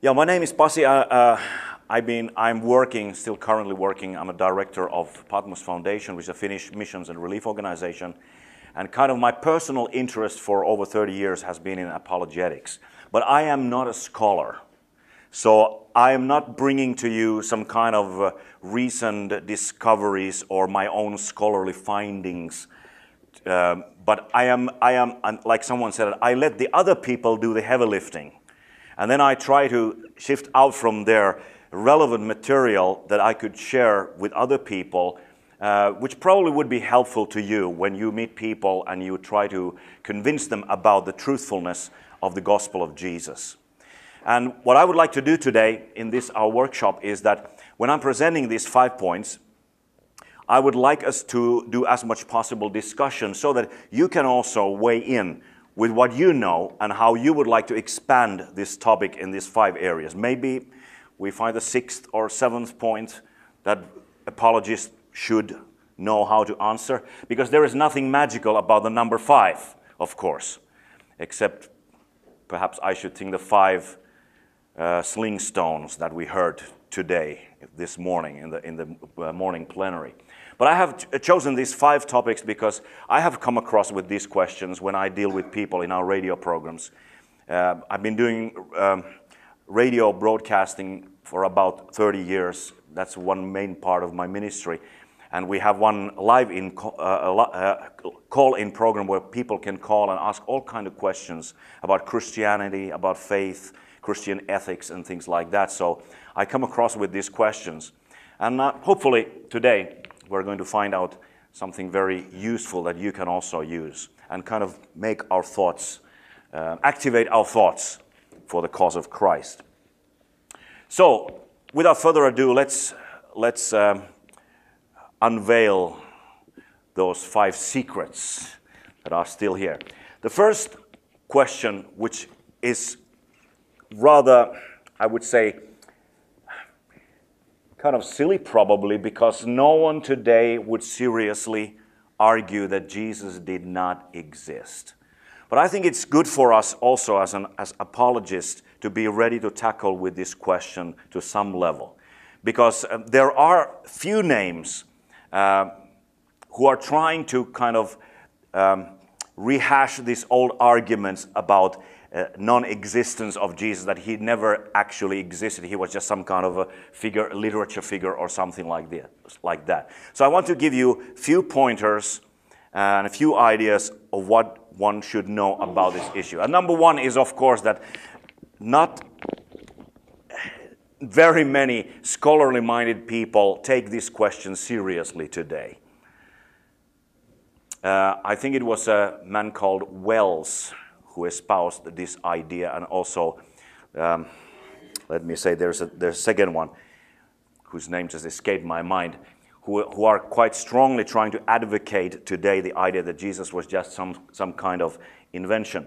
Yeah, my name is Pasi. I'm working, still currently working. I'm a director of Patmos Foundation, which is a Finnish missions and relief organization. And kind of my personal interest for over 30 years has been in apologetics. But I am not a scholar. So I am not bringing to you some kind of recent discoveries or my own scholarly findings. But I am, like someone said, I let the other people do the heavy lifting. And then I try to shift out from there relevant material that I could share with other people, which probably would be helpful to you when you meet people and you try to convince them about the truthfulness of the gospel of Jesus. And what I would like to do today in this our workshop is that when I'm presenting these 5 points, I would like us to do as much possible discussion so that you can also weigh in with what you know and how you would like to expand this topic in these 5 areas. Maybe we find the 6th or 7th point that apologists should know how to answer, because there is nothing magical about the number 5, of course, except perhaps I should think the 5 sling stones that we heard today, this morning, in the morning plenary. But I have chosen these 5 topics because I have come across with these questions when I deal with people in our radio programs. I've been doing radio broadcasting for about 30 years. That's one main part of my ministry. And we have one live-in call-in program where people can call and ask all kinds of questions about Christianity, about faith, Christian ethics, and things like that. So I come across with these questions. And hopefully today we're going to find out something very useful that you can also use and kind of make our thoughts, activate our thoughts for the cause of Christ. So, without further ado, let's unveil those 5 secrets that are still here. The first question, which is rather, I would say, kind of silly probably, because no one today would seriously argue that Jesus did not exist. But I think it's good for us also as apologists to be ready to tackle with this question to some level. Because there are few names who are trying to kind of rehash these old arguments about non-existence of Jesus, that he never actually existed. He was just some kind of a figure, a literature figure or something like that. So I want to give you a few pointers and a few ideas of what one should know about this issue. And number 1 is, of course, that not very many scholarly-minded people take this question seriously today. I think it was a man called Wells who espoused this idea, and also, let me say, there's a second one whose name just escaped my mind, who are quite strongly trying to advocate today the idea that Jesus was just some kind of invention.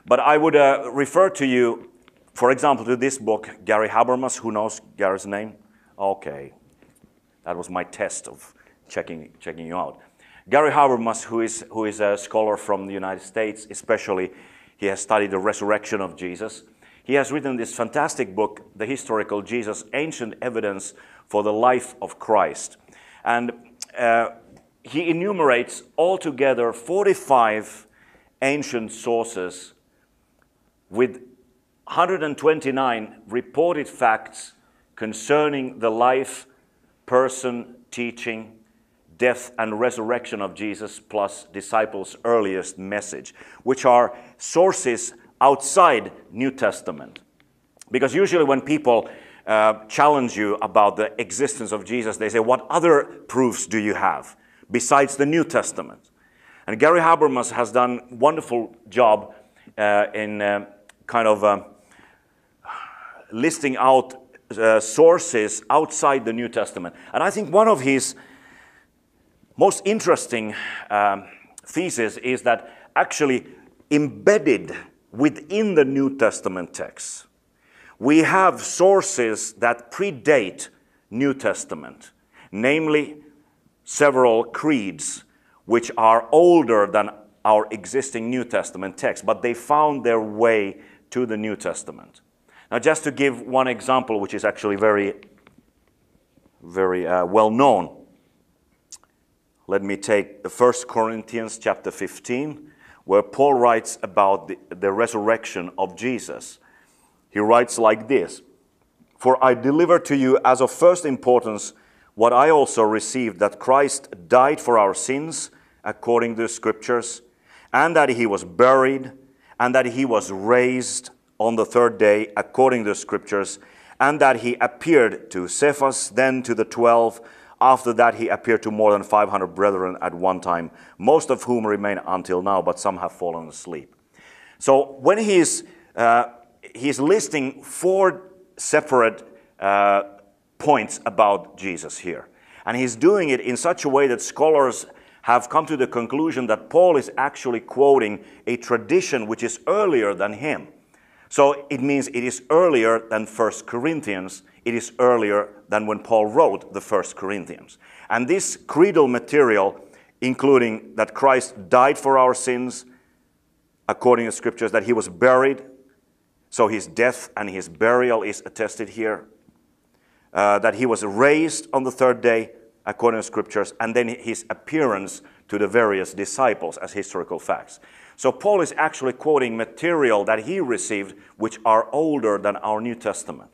But I would refer to you, for example, to this book, Gary Habermas. Who knows Gary's name? Okay, that was my test of checking you out. Gary Habermas, who is a scholar from the United States, especially, he has studied the resurrection of Jesus. He has written this fantastic book, The Historical Jesus, Ancient Evidence for the Life of Christ. And he enumerates altogether 45 ancient sources with 129 reported facts concerning the life, person, teaching, death and resurrection of Jesus, plus disciples' earliest message, which are sources outside New Testament. Because usually when people challenge you about the existence of Jesus, they say, what other proofs do you have besides the New Testament? And Gary Habermas has done a wonderful job in kind of listing out sources outside the New Testament. And I think one of his most interesting thesis is that actually embedded within the New Testament text, we have sources that predate New Testament, namely several creeds which are older than our existing New Testament text, but they found their way to the New Testament. Now, just to give one example, which is actually very well known, let me take the 1 Corinthians chapter 15, where Paul writes about the resurrection of Jesus. He writes like this: "For I delivered to you as of first importance what I also received, that Christ died for our sins according to the Scriptures, and that he was buried, and that he was raised on the third day according to the Scriptures, and that he appeared to Cephas, then to the 12. After that he appeared to more than 500 brethren at one time, most of whom remain until now, but some have fallen asleep." So when he's listing 4 separate points about Jesus here, and he's doing it in such a way that scholars have come to the conclusion that Paul is actually quoting a tradition which is earlier than him. So it means it is earlier than 1 Corinthians. It is earlier than when Paul wrote the 1 Corinthians. And this creedal material, including that Christ died for our sins, according to Scriptures, that he was buried, so his death and his burial is attested here, that he was raised on the third day, according to Scriptures, and then his appearance to the various disciples as historical facts. So Paul is actually quoting material that he received which are older than our New Testament.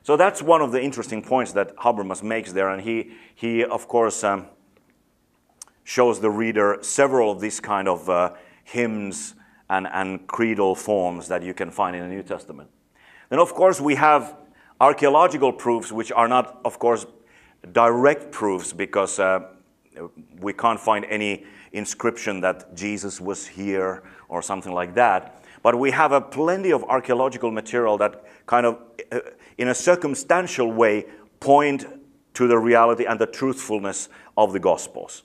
So that's one of the interesting points that Habermas makes there, and he of course shows the reader several of these kind of hymns and creedal forms that you can find in the New Testament. Then of course we have archaeological proofs which are not, of course, direct proofs, because we can't find any inscription that Jesus was here or something like that. But we have plenty of archaeological material that kind of, in a circumstantial way, point to the reality and the truthfulness of the Gospels.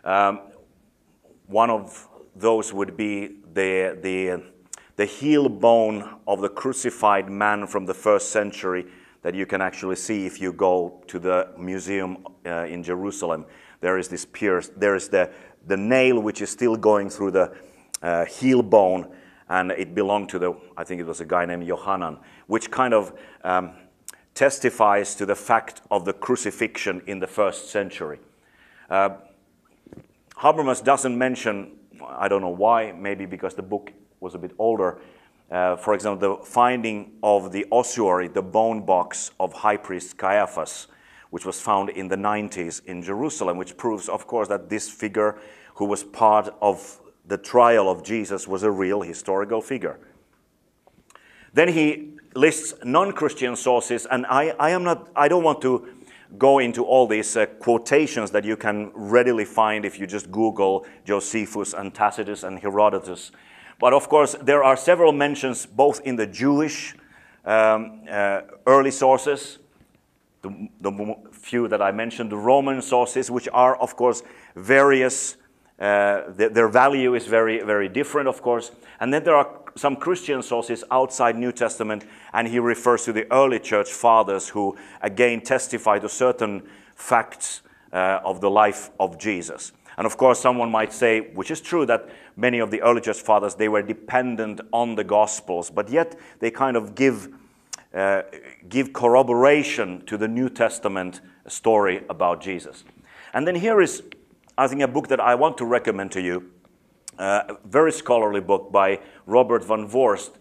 One of those would be the heel bone of the crucified man from the 1st century that you can actually see if you go to the museum in Jerusalem. There is this pierce. There is the nail which is still going through the heel bone, and it belonged to I think it was a guy named Johanan, which kind of testifies to the fact of the crucifixion in the 1st century. Habermas doesn't mention, I don't know why, maybe because the book was a bit older, for example, the finding of the ossuary, the bone box of high priest Caiaphas, which was found in the 90s in Jerusalem, which proves, of course, that this figure who was part of the trial of Jesus was a real historical figure. Then he lists non-Christian sources, and I don't want to go into all these quotations that you can readily find if you just Google Josephus and Tacitus and Herodotus. But of course, there are several mentions both in the Jewish early sources, the few that I mentioned, the Roman sources, which are, of course, various. Their value is very, very different, of course. And then there are some Christian sources outside New Testament, and he refers to the early church fathers who, again, testify to certain facts of the life of Jesus. And of course, someone might say, which is true, that many of the early church fathers, they were dependent on the Gospels, but yet they kind of give corroboration to the New Testament story about Jesus. And then here is, I think, a book that I want to recommend to you, a very scholarly book by Robert van Voorst,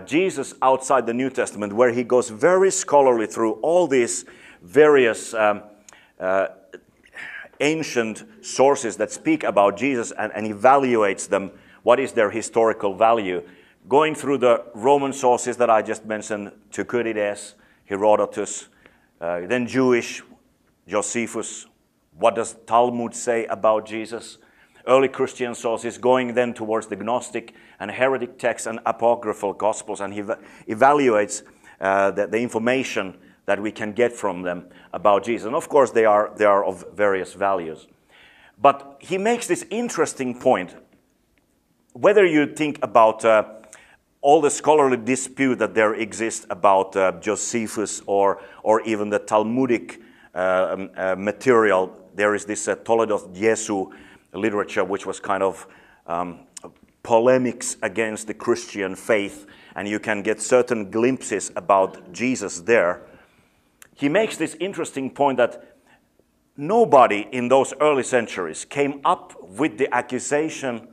Jesus Outside the New Testament, where he goes very scholarly through all these various ancient sources that speak about Jesus and evaluates them, what is their historical value. Going through the Roman sources that I just mentioned, Thucydides, Herodotus, then Jewish, Josephus, what does Talmud say about Jesus? Early Christian sources, going then towards the Gnostic and heretic texts and apocryphal Gospels, and he evaluates the information that we can get from them about Jesus. And of course, they are of various values. But he makes this interesting point. Whether you think about all the scholarly dispute that there exists about Josephus or even the Talmudic material, there is this Toledo Jesu literature which was kind of polemics against the Christian faith, and you can get certain glimpses about Jesus there. He makes this interesting point that nobody in those early centuries came up with the accusation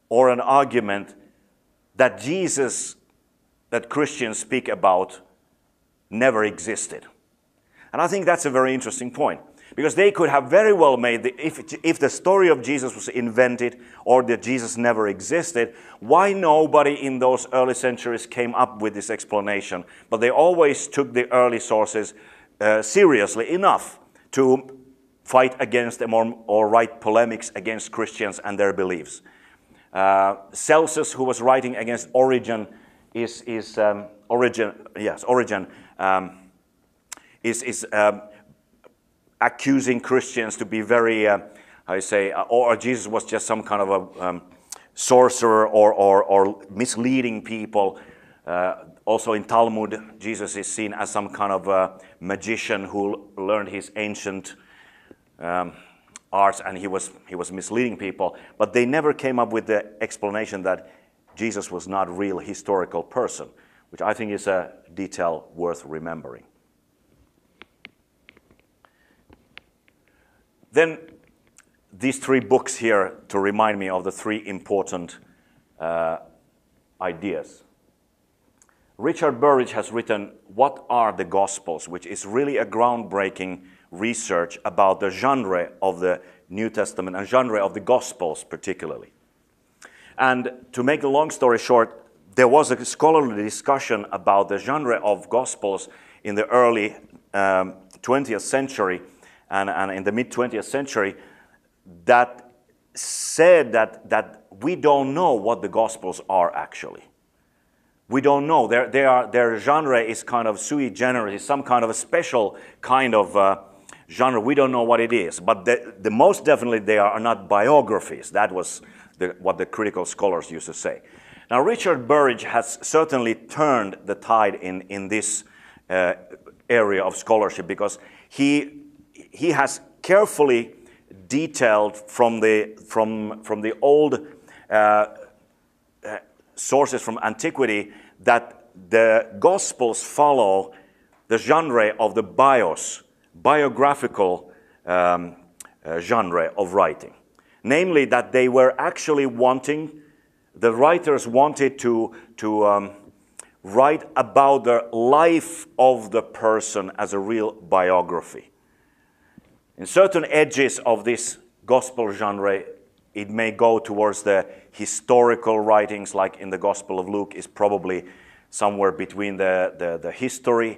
or an argument that Jesus that Christians speak about never existed. And I think that's a very interesting point, because they could have very well made, if the story of Jesus was invented or that Jesus never existed, why nobody in those early centuries came up with this explanation? But they always took the early sources seriously enough to fight against them or write polemics against Christians and their beliefs. Celsus, who was writing against Origen, is accusing Christians to be very, or Jesus was just some kind of a sorcerer or misleading people. Also in Talmud, Jesus is seen as some kind of a magician who learned his ancient arts, and he was misleading people. But they never came up with the explanation that Jesus was not a real historical person, which I think is a detail worth remembering. Then these three books here to remind me of the three important ideas. Richard Burridge has written What Are the Gospels?, which is really a groundbreaking research about the genre of the New Testament and genre of the Gospels particularly. And to make a long story short, there was a scholarly discussion about the genre of Gospels in the early 20th century and in the mid-20th century that said that we don't know what the Gospels are actually. We don't know. Their genre is kind of sui generis, some kind of a special kind of genre. We don't know what it is. But the most definitely they are not biographies. That was what the critical scholars used to say. Now, Richard Burridge has certainly turned the tide in this area of scholarship, because he has carefully detailed from the old sources from antiquity that the Gospels follow the genre of the biographical genre of writing. Namely, that they were actually the writers wanted to write about the life of the person as a real biography. In certain edges of this gospel genre, it may go towards the historical writings, like in the Gospel of Luke is probably somewhere between the history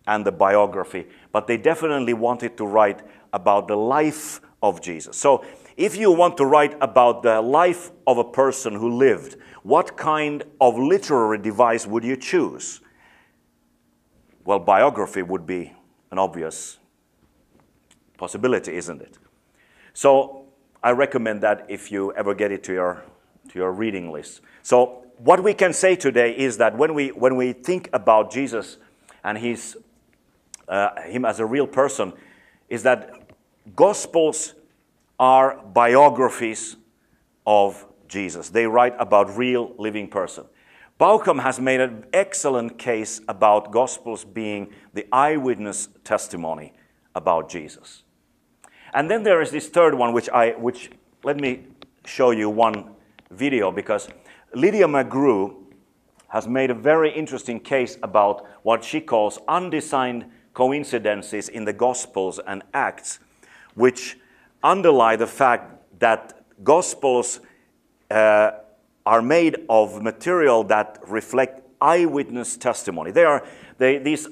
and the biography. But they definitely wanted to write about the life of Jesus. So if you want to write about the life of a person who lived, what kind of literary device would you choose? Well, biography would be an obvious possibility, isn't it? So I recommend that if you ever get it to your reading list. So what we can say today is that when we think about Jesus and him as a real person, is that Gospels are biographies of Jesus. They write about real living person. Bauckham has made an excellent case about Gospels being the eyewitness testimony about Jesus. And then there is this third one, which let me show you one video, because Lydia McGrew has made a very interesting case about what she calls undesigned coincidences in the Gospels and Acts, which underlie the fact that Gospels are made of material that reflect eyewitness testimony. These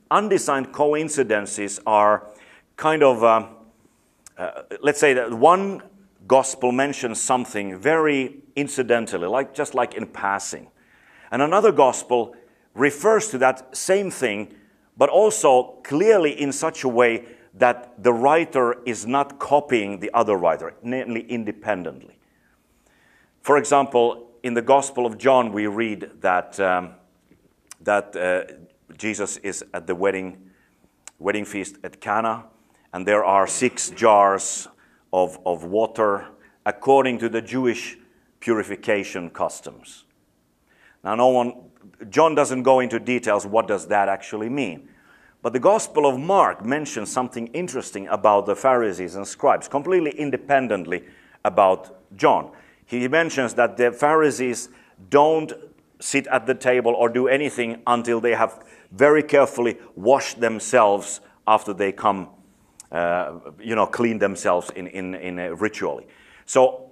undesigned coincidences are kind of, let's say that one Gospel mentions something very incidentally, just like in passing. And another Gospel refers to that same thing, but also clearly in such a way that the writer is not copying the other writer, namely independently. For example, in the Gospel of John, we read that Jesus is at the wedding feast at Cana, and there are 6 jars of water according to the Jewish purification customs. Now, John doesn't go into details what does that actually mean. But the Gospel of Mark mentions something interesting about the Pharisees and scribes, completely independently about John. He mentions that the Pharisees don't sit at the table or do anything until they have very carefully washed themselves after they come, clean themselves in ritually. So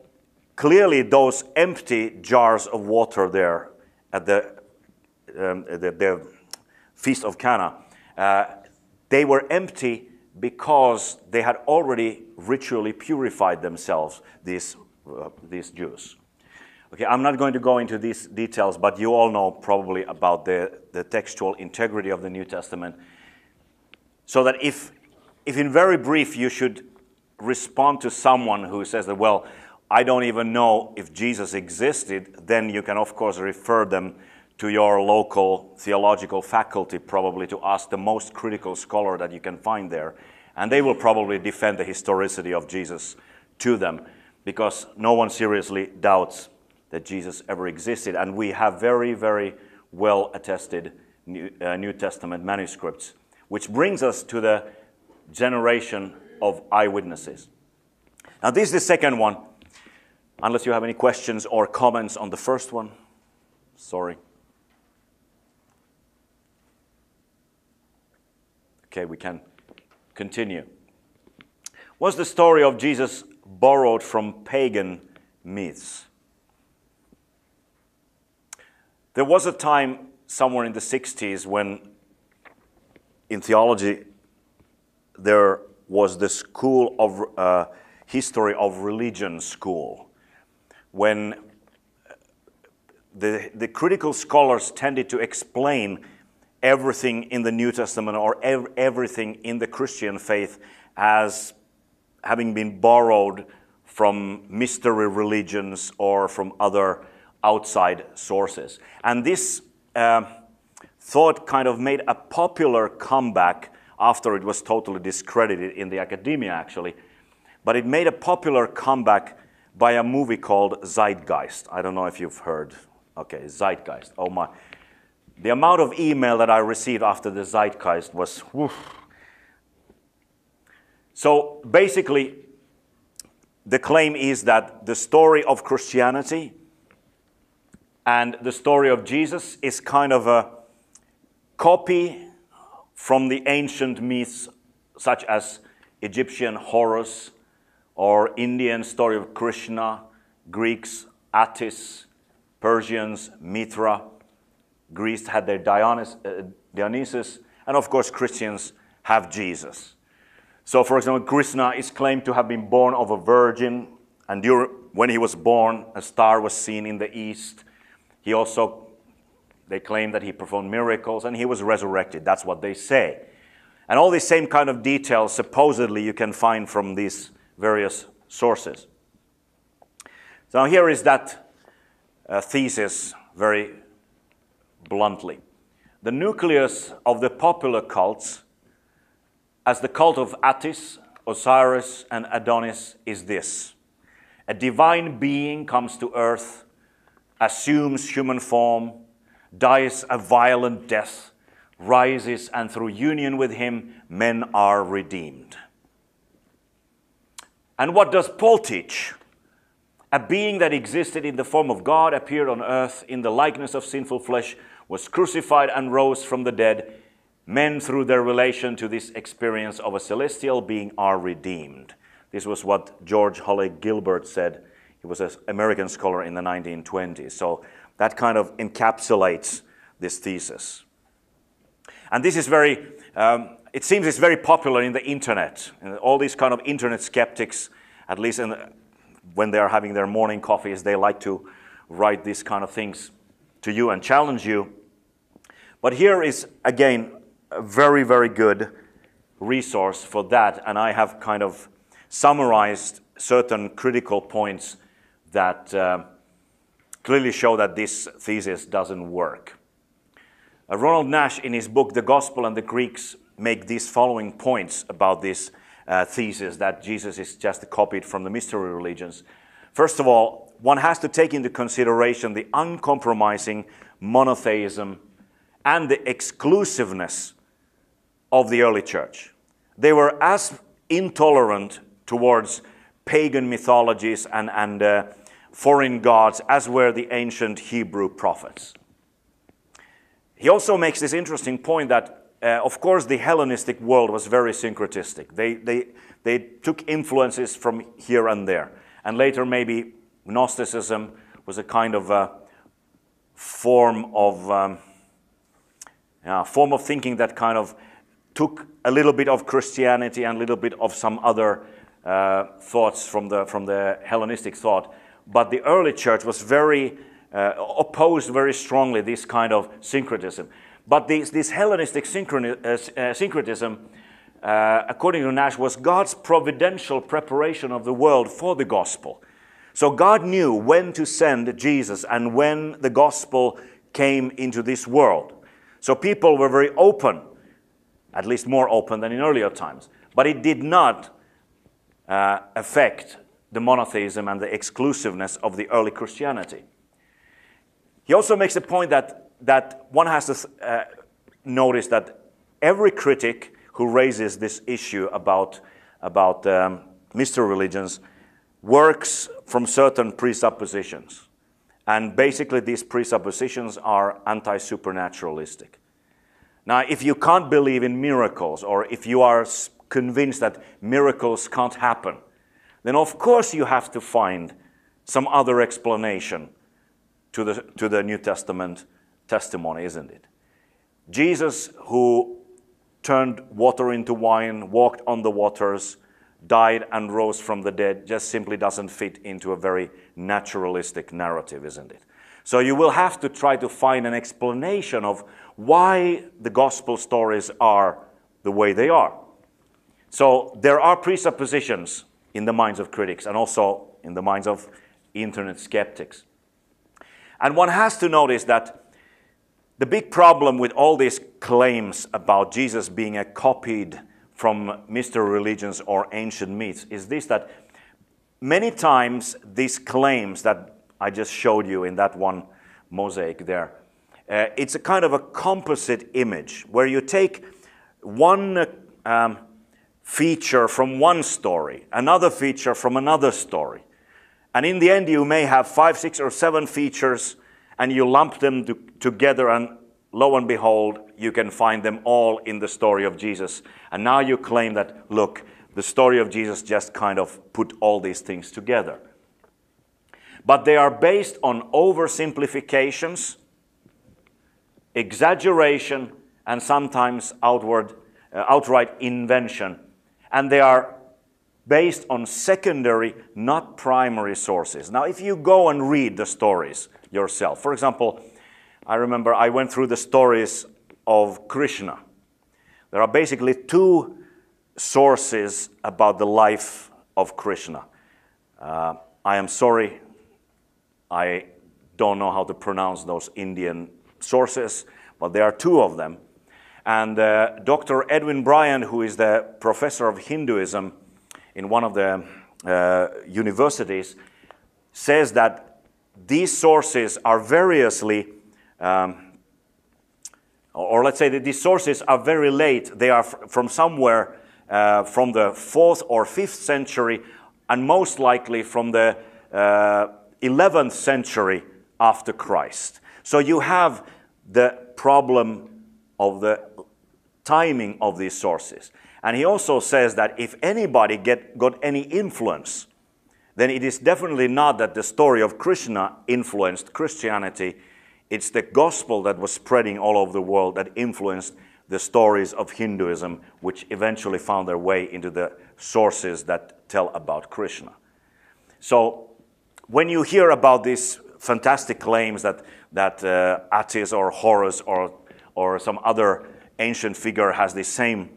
clearly those empty jars of water there at the Feast of Cana, they were empty because they had already ritually purified themselves, these Jews. Okay, I'm not going to go into these details, but you all know probably about the textual integrity of the New Testament. So that if in very brief you should respond to someone who says that, well, I don't even know if Jesus existed, then you can of course refer them to your local theological faculty, probably to ask the most critical scholar that you can find there. And they will probably defend the historicity of Jesus to them, because no one seriously doubts that Jesus ever existed. And we have very, very well attested New Testament manuscripts, which brings us to the generation of eyewitnesses. Now this is the second one, unless you have any questions or comments on the first one. Sorry. Okay, we can continue. Was the story of Jesus borrowed from pagan myths? There was a time somewhere in the 60s when in theology there was the school of history of religion school, when the critical scholars tended to explain everything in the New Testament or everything in the Christian faith as having been borrowed from mystery religions or from other outside sources. And this thought kind of made a popular comeback after it was totally discredited in the academia, actually. But it made a popular comeback by a movie called Zeitgeist. I don't know if you've heard. Okay, Zeitgeist. Oh my. The amount of email that I received after the Zeitgeist was, woof. So basically, the claim is that the story of Christianity and the story of Jesus is kind of a copy from the ancient myths, such as Egyptian Horus or Indian story of Krishna, Greeks, Attis, Persians, Mithra. Greece had their Dionysus, and of course Christians have Jesus. So for example, Krishna is claimed to have been born of a virgin, and when he was born, a star was seen in the east. They claim that he performed miracles, and he was resurrected. That's what they say. And all these same kind of details, supposedly, you can find from these various sources. So now here is that thesis, very bluntly. The nucleus of the popular cults, as the cult of Attis, Osiris, and Adonis, is this. A divine being comes to earth, assumes human form, dies a violent death, rises, and through union with him, men are redeemed. And what does Paul teach? A being that existed in the form of God appeared on earth in the likeness of sinful flesh, was crucified and rose from the dead. Men, through their relation to this experience of a celestial being, are redeemed. This was what George Holley Gilbert said. He was an American scholar in the 1920s. So that kind of encapsulates this thesis. And this is very, it seems it's very popular in the internet. And all these kind of internet skeptics, at least when they are having their morning coffees, they like to write these kind of things to you and challenge you. But here is, again, a very, very good resource for that. And I have kind of summarized certain critical points that clearly show that this thesis doesn't work. Ronald Nash, in his book, The Gospel and the Greeks, make these following points about this thesis that Jesus is just copied from the mystery religions. First of all, one has to take into consideration the uncompromising monotheism and the exclusiveness of the early church. They were as intolerant towards pagan mythologies and foreign gods as were the ancient Hebrew prophets. He also makes this interesting point that, of course, the Hellenistic world was very syncretistic. They took influences from here and there. And later maybe Gnosticism was a kind of a form of thinking that kind of took a little bit of Christianity and a little bit of some other thoughts from the Hellenistic thought. But the early church was very opposed very strongly this kind of syncretism. But this Hellenistic syncretism, according to Nash, was God's providential preparation of the world for the gospel. So God knew when to send Jesus and when the gospel came into this world. So people were very open, at least more open than in earlier times. But it did not affect the monotheism and the exclusiveness of the early Christianity. He also makes a point that one has to notice that every critic who raises this issue about mystery religions works from certain presuppositions. And basically these presuppositions are anti-supernaturalistic. Now, if you can't believe in miracles, or if you are convinced that miracles can't happen, then of course you have to find some other explanation to the New Testament testimony, isn't it? Jesus, who turned water into wine, walked on the waters, died and rose from the dead, just simply doesn't fit into a very naturalistic narrative, isn't it? So you will have to try to find an explanation of why the gospel stories are the way they are. So there are presuppositions in the minds of critics and also in the minds of internet skeptics. And one has to notice that the big problem with all these claims about Jesus being copied from mystery religions or ancient myths is this, that many times these claims that I just showed you in that one mosaic there, it's a kind of a composite image where you take one feature from one story, another feature from another story. And in the end, you may have 5, 6, or 7 features, and you lump them together, and lo and behold, you can find them all in the story of Jesus. And now you claim that, look, the story of Jesus just kind of put all these things together. But they are based on oversimplifications, exaggeration, and sometimes outright invention. And they are based on secondary, not primary sources. Now, if you go and read the stories yourself, for example, I remember I went through the stories of Krishna. There are basically 2 sources about the life of Krishna. I am sorry, I don't know how to pronounce those Indian sources, but there are 2 of them. And Dr. Edwin Bryant, who is the professor of Hinduism in one of the universities, says that these sources are variously, or let's say that these sources are very late. They are from somewhere from the 4th or 5th century, and most likely from the 11th century after Christ. So you have the problem of the timing of these sources. And he also says that if anybody got any influence, then it is definitely not that the story of Krishna influenced Christianity. It's the gospel that was spreading all over the world that influenced the stories of Hinduism, which eventually found their way into the sources that tell about Krishna. So when you hear about these fantastic claims that Attis or Horus or some other ancient figure has the same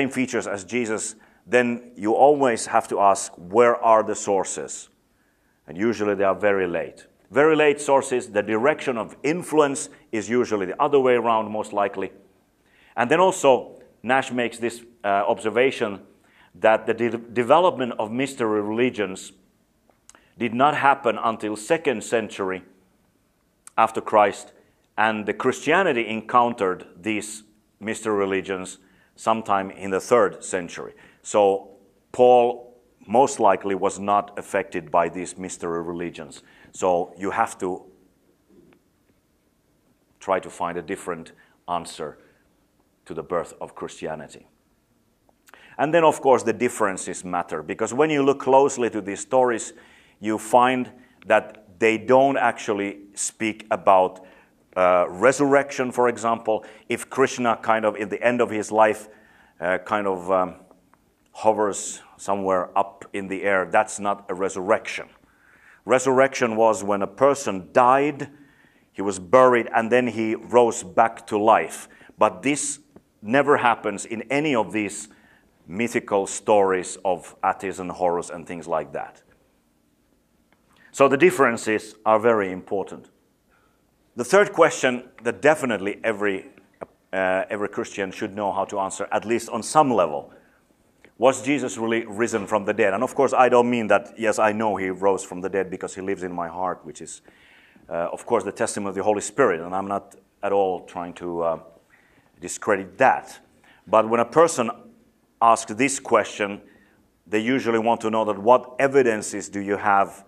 features as Jesus, then you always have to ask, where are the sources? And usually they are very late. Very late sources, the direction of influence is usually the other way around, most likely. And then also, Nash makes this observation that the development of mystery religions did not happen until 2nd century after Christ, and the Christianity encountered these mystery religions sometime in the 3rd century. So Paul most likely was not affected by these mystery religions. So you have to try to find a different answer to the birth of Christianity. And then, of course, the differences matter, because when you look closely to these stories, you find that they don't actually speak about resurrection, for example. If Krishna kind of, in the end of his life, hovers somewhere up in the air, that's not a resurrection. Resurrection was when a person died, he was buried, and then he rose back to life. But this never happens in any of these mythical stories of Attis and Horus and things like that. So the differences are very important. The third question that definitely every Christian should know how to answer, at least on some level: was Jesus really risen from the dead? And of course, I don't mean that, yes, I know he rose from the dead because he lives in my heart, which is, of course, the testimony of the Holy Spirit. And I'm not at all trying to discredit that. But when a person asks this question, they usually want to know that what evidences do you have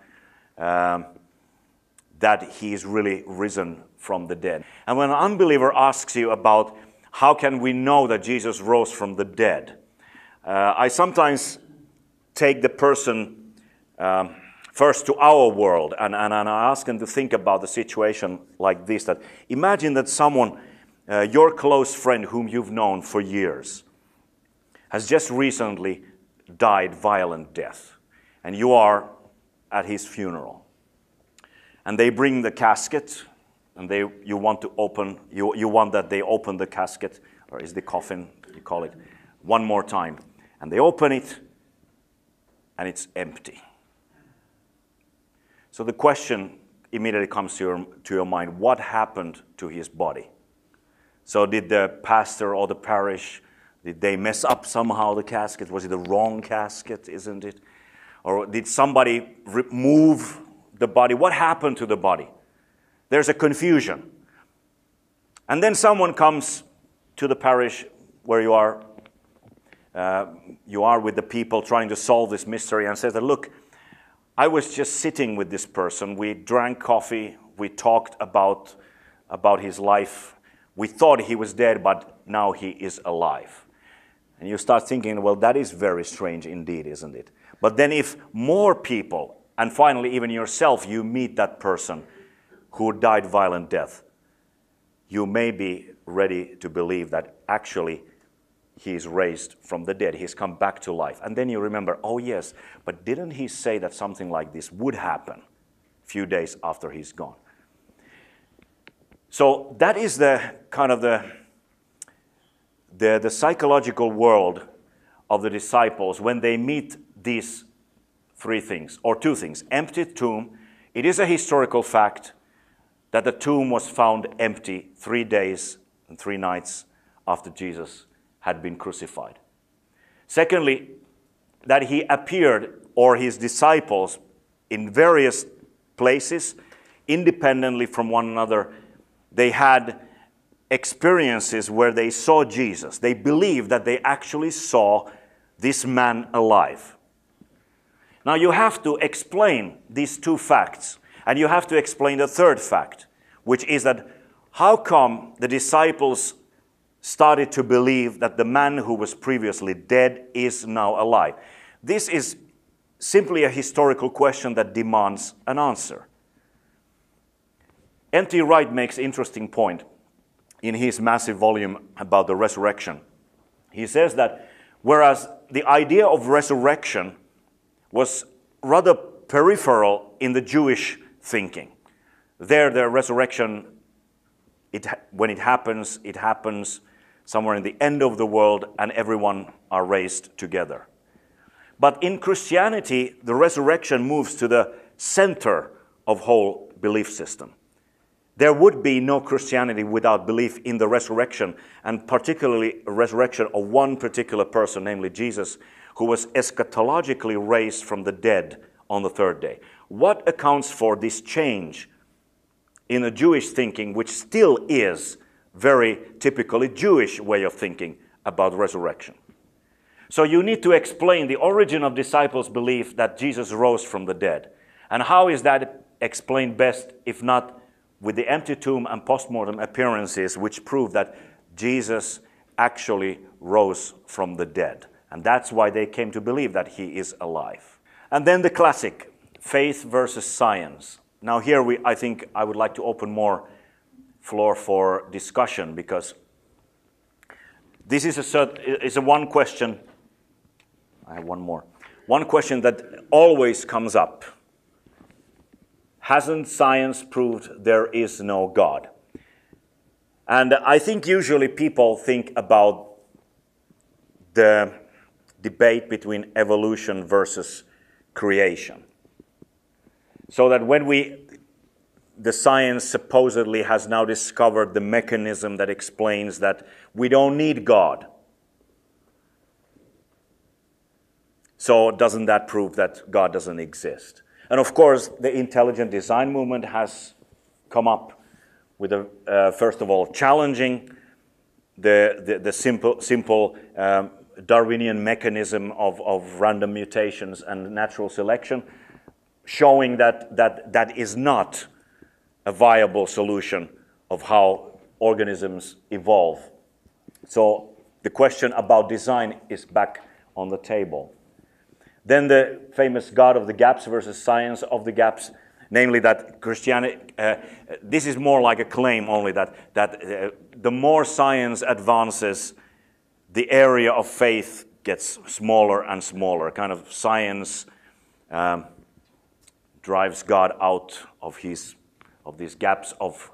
that he is really risen from the dead. And when an unbeliever asks you about how can we know that Jesus rose from the dead, I sometimes take the person first to our world and I ask them to think about the situation like this: that imagine that someone, your close friend whom you've known for years, has just recently died violent death, and you are at his funeral. And they bring the casket, and you want that they open the casket, or is the coffin, you call it, one more time. And they open it, and it's empty. So the question immediately comes to your mind: what happened to his body? So did the pastor or the parish, did they mess up somehow the casket? Was it the wrong casket, isn't it? Or did somebody remove the body? What happened to the body? There's a confusion. And then someone comes to the parish where you are with the people trying to solve this mystery, and says that, look, I was just sitting with this person. We drank coffee. We talked about his life. We thought he was dead, but now he is alive. And you start thinking, well, that is very strange indeed, isn't it? But then if more people, and finally even yourself, you meet that person who died violent death, you may be ready to believe that actually he is raised from the dead. He's come back to life. And then you remember, oh yes, but didn't he say that something like this would happen a few days after he's gone? So that is the kind of the psychological world of the disciples when they meet these three things, or two things. Empty tomb. It is a historical fact that the tomb was found empty 3 days and 3 nights after Jesus had been crucified. Secondly, that he appeared, or his disciples, in various places, independently from one another. They had experiences where they saw Jesus. They believed that they actually saw this man alive. Now you have to explain these two facts, and you have to explain the third fact, which is that how come the disciples started to believe that the man who was previously dead is now alive? This is simply a historical question that demands an answer. N.T. Wright makes an interesting point in his massive volume about the resurrection. He says that whereas the idea of resurrection was rather peripheral in the Jewish thinking, there the resurrection, when it happens somewhere in the end of the world, and everyone are raised together. But in Christianity, the resurrection moves to the center of whole belief system. There would be no Christianity without belief in the resurrection, and particularly a resurrection of one particular person, namely Jesus, who was eschatologically raised from the dead on the third day. What accounts for this change in the Jewish thinking, which still is very typically Jewish way of thinking about resurrection? So you need to explain the origin of disciples' belief that Jesus rose from the dead. And how is that explained best, if not with the empty tomb and postmortem appearances, which prove that Jesus actually rose from the dead. And that's why they came to believe that he is alive. And then the classic, faith versus science. Now here I think I would like to open more floor for discussion, because this is a one question. I have one more. One question that always comes up. Hasn't science proved there is no God? And I think usually people think about the debate between evolution versus creation. So that when the science supposedly has now discovered the mechanism that explains that we don't need God. So doesn't that prove that God doesn't exist? And of course, the intelligent design movement has come up with first of all, challenging the simple Darwinian mechanism of random mutations and natural selection, showing that is not a viable solution of how organisms evolve. So the question about design is back on the table. Then the famous God of the gaps versus science of the gaps, namely that Christianity, this is more like a claim only that the more science advances, the area of faith gets smaller and smaller. Kind of science drives God out of these gaps of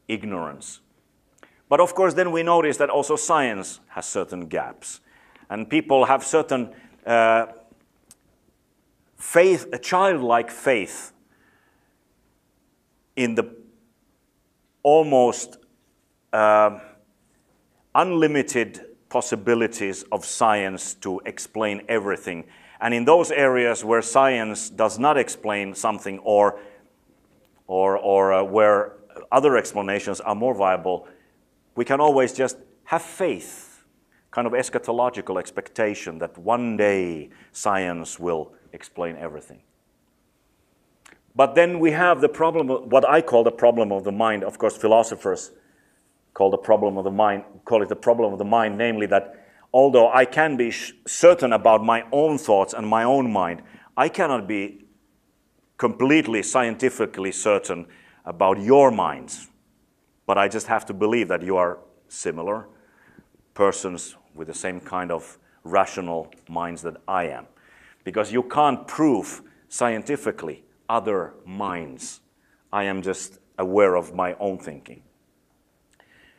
ignorance. But of course, then we notice that also science has certain gaps, and people have certain faith, a childlike faith in the almost unlimited possibilities of science to explain everything. And in those areas where science does not explain something, or where other explanations are more viable, we can always just have faith, kind of eschatological expectation that one day science will explain everything. But then we have the problem, what I call the problem of the mind. Of course, philosophers call it the problem of the mind, namely that although I can be certain about my own thoughts and my own mind, I cannot be completely scientifically certain about your minds. But I just have to believe that you are similar persons with the same kind of rational minds that I am. Because you can't prove scientifically other minds. I am just aware of my own thinking.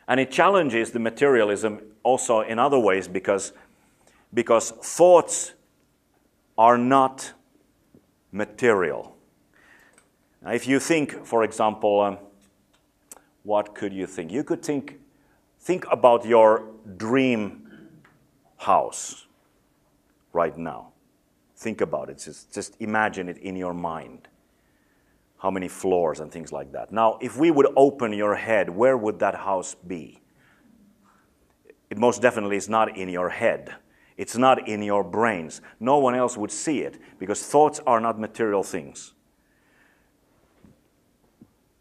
And it challenges the materialism also in other ways, because thoughts are not material. Now, if you think, for example, what could you think? You could think about your dream house right now. Think about it. Just imagine it in your mind. How many floors and things like that. Now, if we would open your head, where would that house be? It most definitely is not in your head. It's not in your brains. No one else would see it, because thoughts are not material things.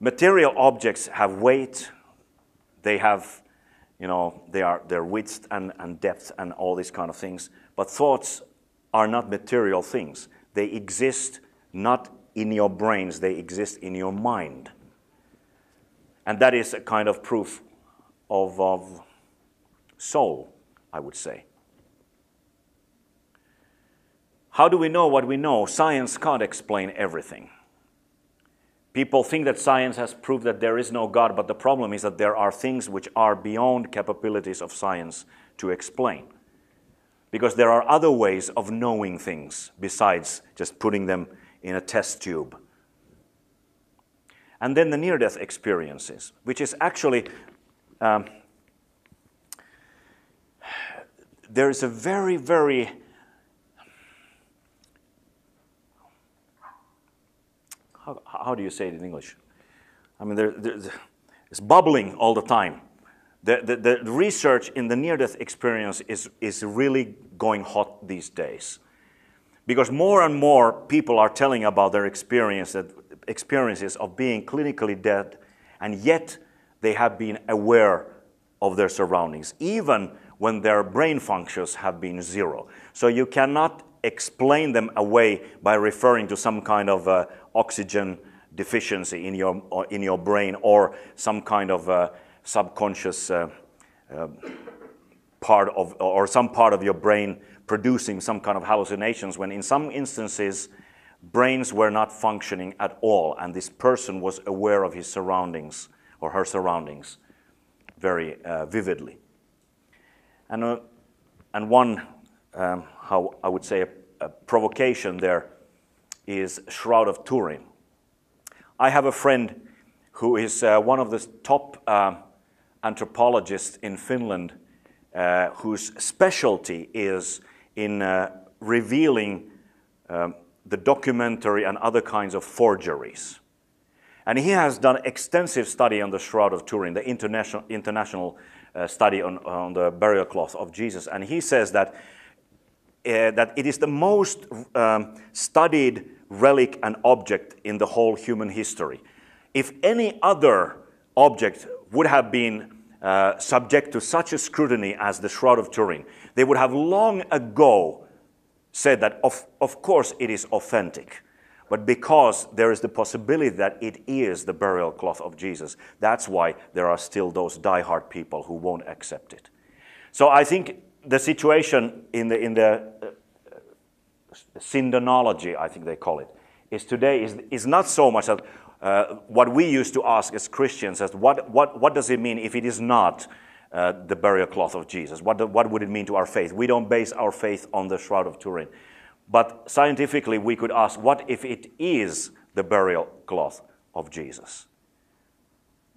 Material objects have weight. They have, their width and depth and all these kind of things. But thoughts are not material things. They exist not in your brains, they exist in your mind. And that is a kind of proof of soul, I would say. How do we know what we know? Science can't explain everything. People think that science has proved that there is no God, but the problem is that there are things which are beyond capabilities of science to explain. Because there are other ways of knowing things besides just putting them in a test tube. And then the near-death experiences, which is actually, there is a very, very how do you say it in English? I mean, it's bubbling all the time. The research in the near-death experience is really going hot these days. Because more and more people are telling about their experiences of being clinically dead, and yet they have been aware of their surroundings, even when their brain functions have been zero. So you cannot explain them away by referring to some kind of oxygen deficiency in your brain, or some kind of subconscious part of, or some part of your brain producing some kind of hallucinations, when in some instances brains were not functioning at all, and this person was aware of his surroundings or her surroundings very vividly. And one, how I would say, a provocation there is Shroud of Turin. I have a friend who is one of the top anthropologists in Finland, whose specialty is in revealing the documentary and other kinds of forgeries. And he has done extensive study on the Shroud of Turin, the international study on the burial cloth of Jesus. And he says that it is the most studied relic and object in the whole human history. If any other object would have been subject to such a scrutiny as the Shroud of Turin, they would have long ago said that of course it is authentic. But because there is the possibility that it is the burial cloth of Jesus, that's why there are still those diehard people who won't accept it. So I think the situation in the syndonology, I think they call it, is today is not so much that what we used to ask as Christians as what does it mean if it is not the burial cloth of Jesus? What would it mean to our faith? We don't base our faith on the Shroud of Turin. But scientifically, we could ask, what if it is the burial cloth of Jesus?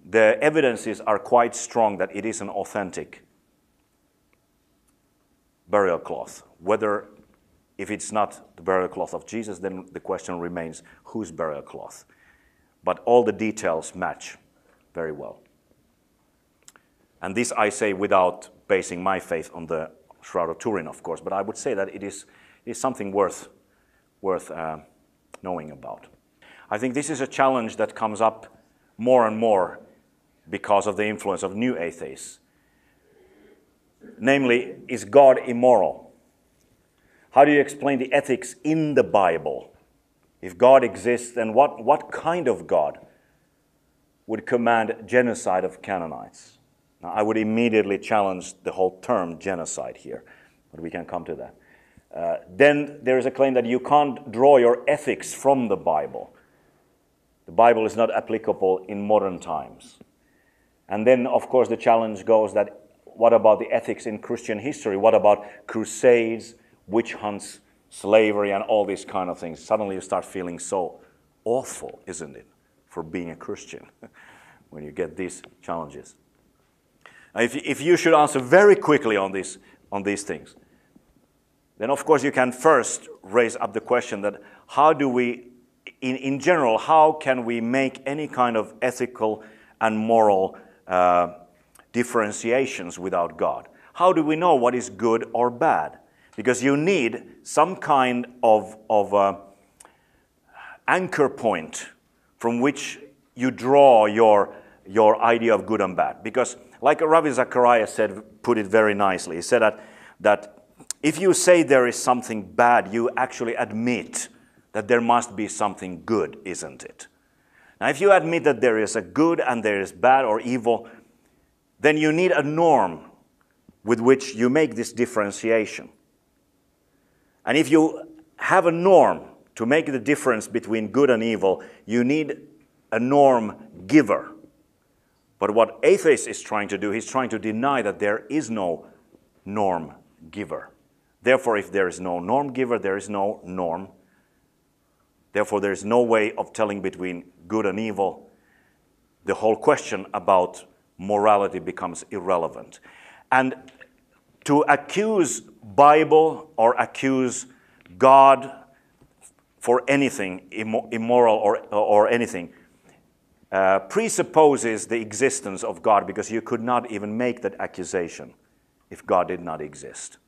The evidences are quite strong that it is an authentic burial cloth. Whether, if it's not the burial cloth of Jesus, then the question remains, whose burial cloth? But all the details match very well. And this I say without basing my faith on the Shroud of Turin, of course, but I would say that it is something worth knowing about. I think this is a challenge that comes up more and more because of the influence of new atheists. Namely, is God immoral? How do you explain the ethics in the Bible? If God exists, then what kind of God would command genocide of Canaanites? Now, I would immediately challenge the whole term genocide here, but we can come to that. Then there is a claim that you can't draw your ethics from the Bible. The Bible is not applicable in modern times. And then, of course, the challenge goes that what about the ethics in Christian history? What about crusades, witch hunts, slavery, and all these kind of things? Suddenly you start feeling so awful, isn't it, for being a Christian when you get these challenges. Now, if you should answer very quickly on these things, then of course you can first raise up the question that how do we, in general, how can we make any kind of ethical and moral differentiations without God? How do we know what is good or bad? Because you need some kind of anchor point from which you draw your idea of good and bad. Because like Ravi Zacharias put it very nicely, he said that if you say there is something bad, you actually admit that there must be something good, isn't it? Now, if you admit that there is a good and there is bad or evil, then you need a norm with which you make this differentiation. And if you have a norm to make the difference between good and evil, you need a norm giver. But what atheist is trying to do, he's trying to deny that there is no norm giver. Therefore, if there is no norm giver, there is no norm. Therefore, there is no way of telling between good and evil. The whole question about morality becomes irrelevant. And to accuse Bible or accuse God for anything immoral or anything presupposes the existence of God, because you could not even make that accusation if God did not exist.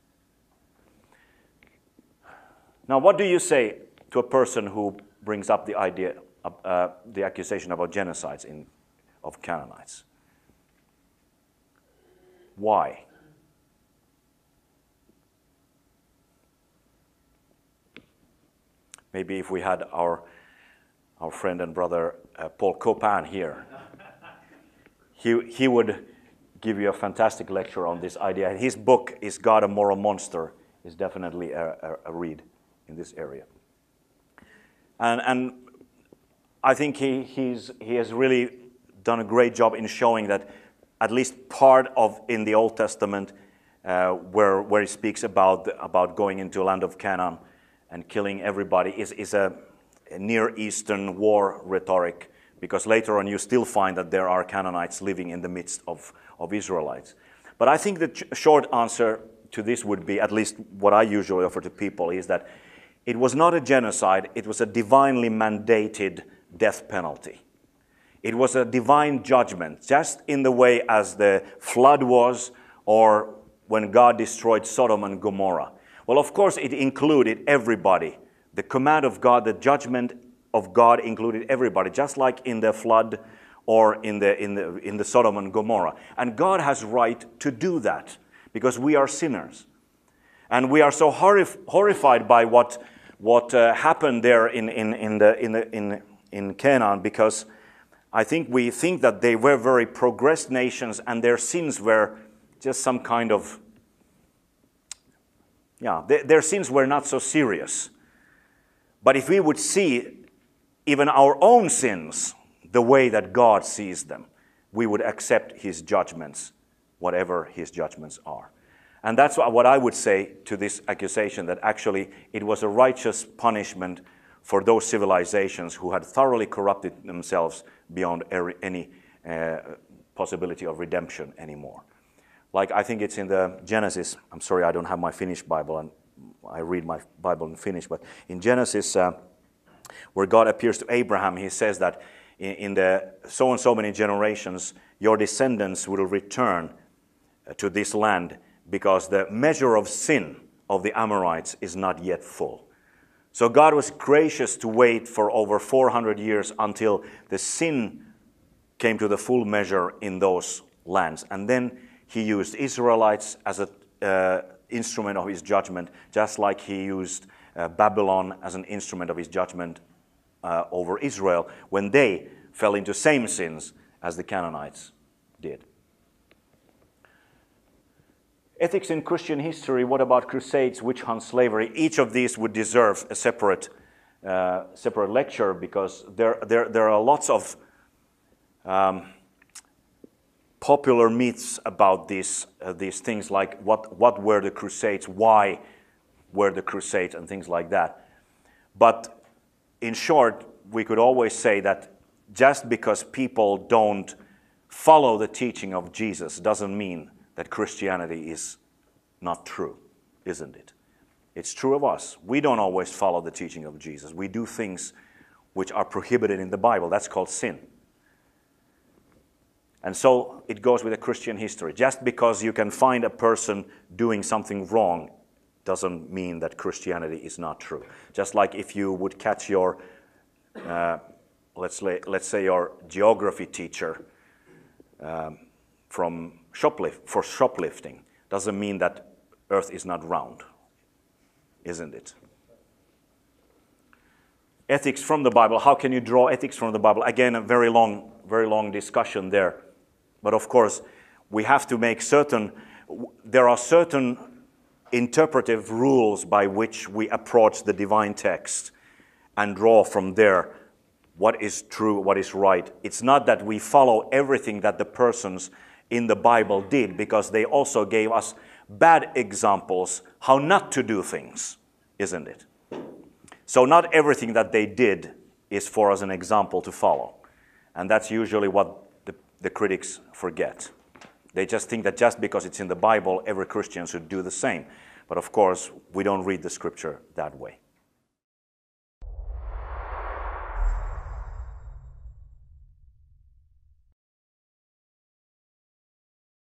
Now, what do you say to a person who brings up the idea, the accusation about genocides of Canaanites? Why? Maybe if we had our friend and brother Paul Copin here, he would give you a fantastic lecture on this idea. His book, Is God a Moral Monster?, is definitely a read in this area. And I think he has really done a great job in showing that at least part of in the Old Testament where he speaks about going into a land of Canaan and killing everybody is a Near Eastern war rhetoric, because later on you still find that there are Canaanites living in the midst of Israelites. But I think the short answer to this would be, at least what I usually offer to people, is that it was not a genocide, it was a divinely mandated death penalty. It was a divine judgment, just in the way as the flood was, or when God destroyed Sodom and Gomorrah. Well, of course, it included everybody. The command of God, the judgment of God included everybody, just like in the flood or in the Sodom and Gomorrah. And God has right to do that, because we are sinners. And we are so horrified by what happened there in Canaan, because I think we think that they were very progressed nations and their sins were just some kind of, their sins were not so serious. But if we would see even our own sins the way that God sees them, we would accept His judgments, whatever His judgments are. And that's what I would say to this accusation, that actually it was a righteous punishment for those civilizations who had thoroughly corrupted themselves beyond any possibility of redemption anymore. Like, I think it's in the Genesis. I'm sorry, I don't have my Finnish Bible, and I read my Bible in Finnish, but in Genesis, where God appears to Abraham, He says that in the so and so many generations, your descendants will return to this land, because the measure of sin of the Amorites is not yet full. So God was gracious to wait for over 400 years until the sin came to the full measure in those lands. And then He used Israelites as an instrument of His judgment, just like He used Babylon as an instrument of His judgment over Israel when they fell into same sins as the Canaanites did. Ethics in Christian history, what about crusades, witch hunts, slavery? Each of these would deserve a separate lecture, because there are lots of popular myths about these things, like what were the crusades, why were the crusades, and things like that. But in short, we could always say that just because people don't follow the teaching of Jesus doesn't mean that Christianity is not true, isn't it? It's true of us. We don't always follow the teaching of Jesus. We do things which are prohibited in the Bible. That's called sin. And so it goes with the Christian history. Just because you can find a person doing something wrong doesn't mean that Christianity is not true. Just like if you would catch your, let's say your geography teacher for shoplifting, doesn't mean that Earth is not round, isn't it? Ethics from the Bible. How can you draw ethics from the Bible? Again, a very long discussion there. But of course, we have to make there are certain interpretive rules by which we approach the divine text and draw from there what is true, what is right. It's not that we follow everything that the persons in the Bible did, because they also gave us bad examples how not to do things, isn't it? So not everything that they did is for us an example to follow. And that's usually what the critics forget. They just think that just because it's in the Bible, every Christian should do the same. But of course, we don't read the scripture that way.